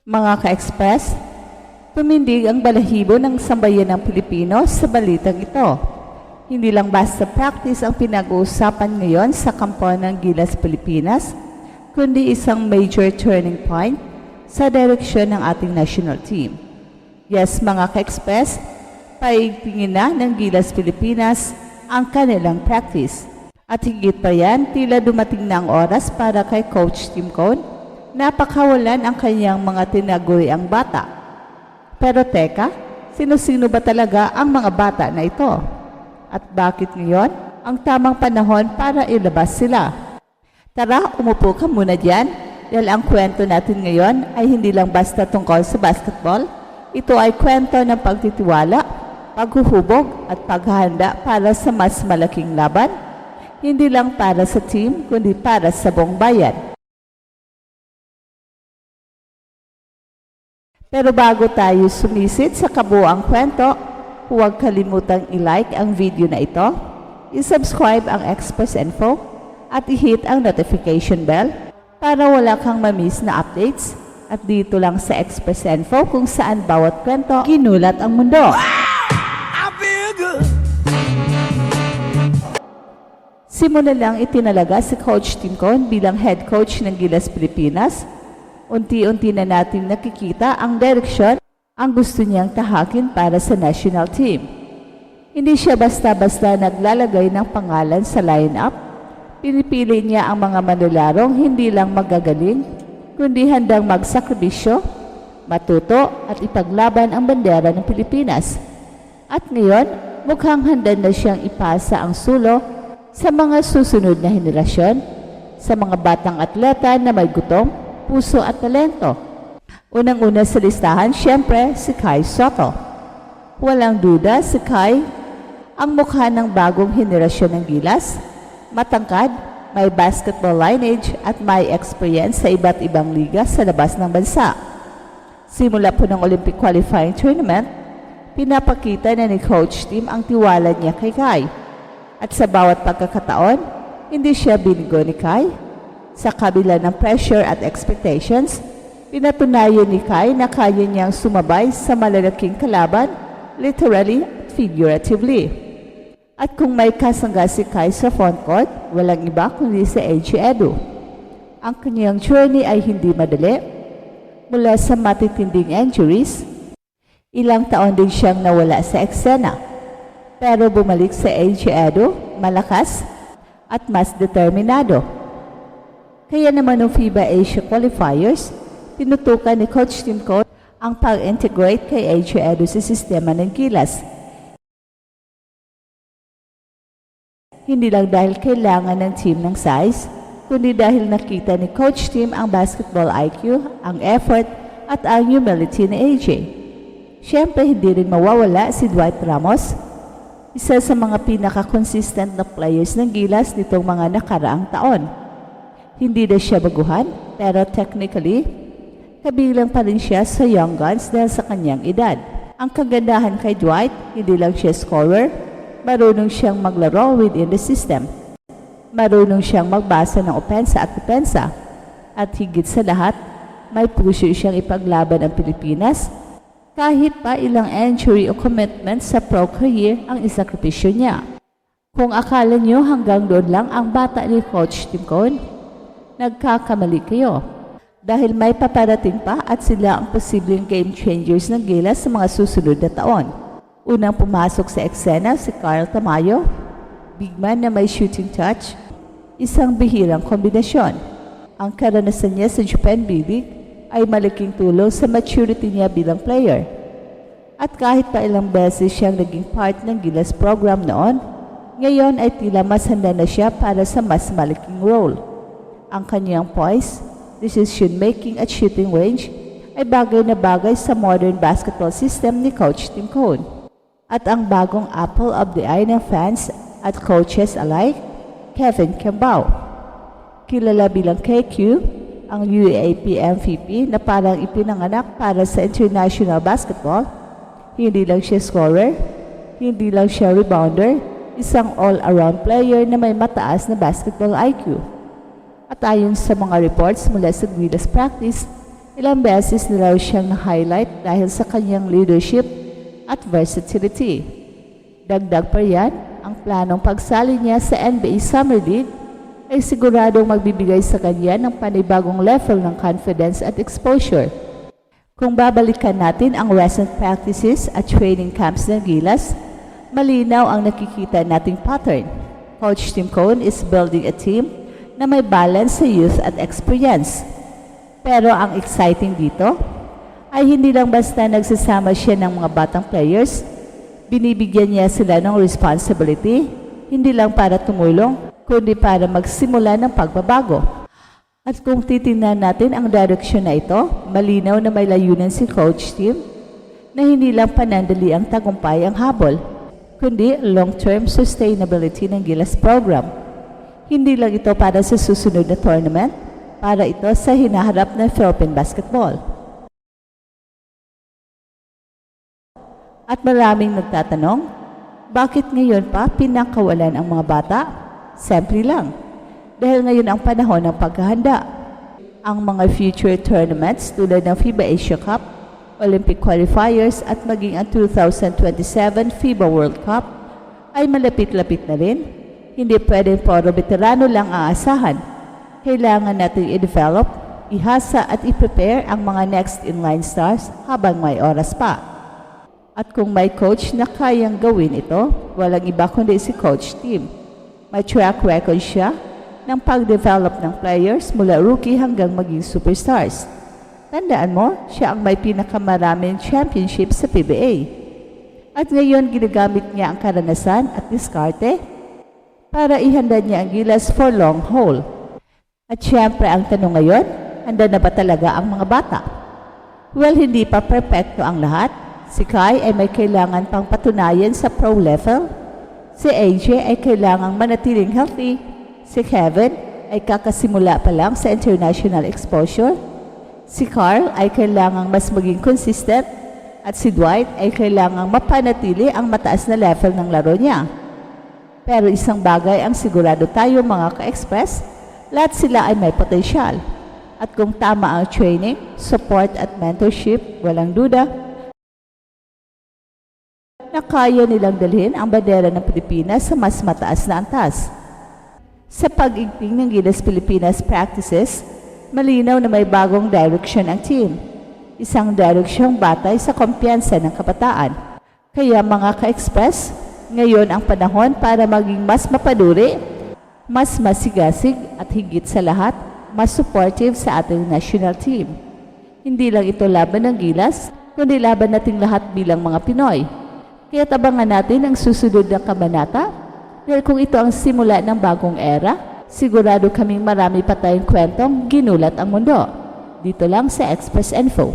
Mga ka-express, tumindig ang balahibo ng sambayan ng Pilipino sa balitang ito. Hindi lang basta practice ang pinag-uusapan ngayon sa kampo ng Gilas Pilipinas, kundi isang major turning point sa direksyon ng ating national team. Yes, mga ka-express, paigtingin na ng Gilas Pilipinas ang kanilang practice. At higit pa yan, tila dumating na ang oras para kay Coach Tim Cone napakawalan ang kanyang mga tinaguriang bata. Pero teka, sino-sino ba talaga ang mga bata na ito? At bakit ngayon ang tamang panahon para ilabas sila? Tara, umupo ka muna dyan dahil ang kwento natin ngayon ay hindi lang basta tungkol sa basketball. Ito ay kwento ng pagtitiwala, paghuhubog at paghahanda para sa mas malaking laban. Hindi lang para sa team, kundi para sa buong bayan. Pero bago tayo sumisid sa kabuuang kwento, huwag kalimutang i-like ang video na ito, i-subscribe ang Express Info, at i-hit ang notification bell para wala kang ma-miss na updates. At dito lang sa Express Info kung saan bawat kwento ginulat ang mundo. Simula lang itinalaga si Coach Tim Cone bilang head coach ng Gilas Pilipinas. Unti-unti na natin nakikita ang direksyon ang gusto niyang tahakin para sa national team. Hindi siya basta-basta naglalagay ng pangalan sa lineup. Pinipili niya ang mga manularong hindi lang magagaling, kundi handang magsakripisyo, matuto at ipaglaban ang bandera ng Pilipinas. At ngayon, mukhang handa na siyang ipasa ang sulo sa mga susunod na henerasyon, sa mga batang atleta na may gutom, puso at talento. Unang-una sa listahan, siyempre, si Kai Sotto. Walang duda, si Kai ang mukha ng bagong henerasyon ng Gilas. Matangkad, may basketball lineage at may experience sa iba't ibang liga sa labas ng bansa. Simula po ng Olympic qualifying tournament, pinapakita na ni Coach Tim ang tiwala niya kay Kai. At sa bawat pagkakataon, hindi siya binigo ni Kai. Sa kabila ng pressure at expectations, pinatunayan ni Kai na kaya niyang sumabay sa malalaking kalaban, literally at figuratively. At kung may kasangga si Kai sa frontcourt, walang iba kundi si AJ Edu. Ang kanyang journey ay hindi madali. Mula sa matitinding injuries, ilang taon din siyang nawala sa eksena. Pero bumalik sa AJ Edu, malakas at mas determinado. Kaya naman ng FIBA Asia Qualifiers, tinutukan ni Coach Tim Cone ang pag-integrate kay AJ Edu sa sistema ng Gilas. Hindi lang dahil kailangan ng team ng size, kundi dahil nakita ni Coach Tim ang basketball IQ, ang effort at ang humility ni AJ. Siyempre, hindi rin mawawala si Dwight Ramos, isa sa mga pinaka-consistent na players ng Gilas nitong mga nakaraang taon. Hindi na siya baguhan, pero technically, kabilang pa rin siya sa young guns dahil sa kanyang edad. Ang kagandahan kay Dwight, hindi lang siya scorer, marunong siyang maglaro within the system. Marunong siyang magbasa ng opensa at depensa. At higit sa lahat, may puso siyang ipaglaban ang Pilipinas, kahit pa ilang injury o commitment sa pro career ang isakripisyo niya. Kung akala niyo hanggang doon lang ang bata ni Coach Tim Cone, nagkakamali kayo. Dahil may paparating pa at sila ang posibleng game changers ng Gilas sa mga susunod na taon. Unang pumasok sa eksena si Carl Tamayo, big man na may shooting touch, isang bihirang kombinasyon. Ang karanasan niya sa Japan B-League ay malaking tulong sa maturity niya bilang player. At kahit pa ilang beses siyang naging part ng Gilas program noon, ngayon ay tila mas handa na siya para sa mas malaking role. Ang kanyang poise, decision-making at shooting range ay bagay na bagay sa modern basketball system ni Coach Tim Cone. At ang bagong apple of the eye ng fans at coaches alike, Kevin Kembao. Kilala bilang KQ, ang UAAP MVP na parang ipinanganak para sa international basketball. Hindi lang siya scorer, hindi lang siya rebounder, isang all-around player na may mataas na basketball IQ. At ayon sa mga reports mula sa Gilas practice, Ilang beses na raw siyang na-highlight dahil sa kanyang leadership at versatility. Dagdag pa yan, ang planong pagsali niya sa NBA Summer League ay siguradong magbibigay sa kanya ng panibagong level ng confidence at exposure. Kung babalikan natin ang recent practices at training camps ng Gilas, malinaw ang nakikita nating pattern. Coach Tim Cohn is building a team na may balance sa youth at experience. Pero ang exciting dito ay hindi lang basta nagsasama siya ng mga batang players, binibigyan niya sila ng responsibility, hindi lang para tumulong, kundi para magsimula ng pagbabago. At kung titingnan natin ang direksyon na ito, malinaw na may layunan si Coach Tim na hindi lang panandali ang tagumpay ang habol, kundi long-term sustainability ng Gilas program. Hindi lang ito para sa susunod na tournament, para ito sa hinaharap ng Philippine basketball. At maraming nagtatanong, bakit ngayon pa pinakawalan ang mga bata? Simple lang, dahil ngayon ang panahon ng paghahanda. Ang mga future tournaments tulad ng FIBA Asia Cup, Olympic qualifiers at maging ang 2027 FIBA World Cup ay malapit-lapit na rin. Hindi pwedeng puro veterano lang ang asahan. Kailangan natin i-develop, ihasa at i-prepare ang mga next in-line stars habang may oras pa. At kung may coach na kayang gawin ito, walang iba kundi si Coach Tim. May track record siya ng pag-develop ng players mula rookie hanggang maging superstars. Tandaan mo, siya ang may pinakamaraming championship sa PBA. At ngayon ginagamit niya ang karanasan at diskarte para ihanda niya ang Gilas for long haul. At syempre ang tanong ngayon, handa na ba talaga ang mga bata? Well, hindi pa perpekto ang lahat. Si Kai ay may kailangan pang patunayan sa pro level. Si AJ ay kailangang manatiling healthy. Si Kevin ay kakasimula pa lang sa international exposure. Si Carl ay kailangang mas maging consistent. At si Dwight ay kailangang mapanatili ang mataas na level ng laro niya. Pero isang bagay ang sigurado tayo mga ka-express, lahat sila ay may potensyal. At kung tama ang training, support at mentorship, walang duda, na kaya nilang dalhin ang bandera ng Pilipinas sa mas mataas na antas. Sa pag-igting ng Gilas Pilipinas practices, malinaw na may bagong direction ang team. Isang direksyong batay sa kumpiyansa ng kabataan. Kaya mga ka-express, ngayon ang panahon para maging mas mapaduri, mas masigasig at higit sa lahat, mas supportive sa ating national team. Hindi lang ito laban ng Gilas, kundi laban nating lahat bilang mga Pinoy. Kaya tabangan natin ang susunod na kabanata dahil kung ito ang simula ng bagong era, sigurado kaming marami pa tayong kwentong ginulat ang mundo. Dito lang sa Express Info.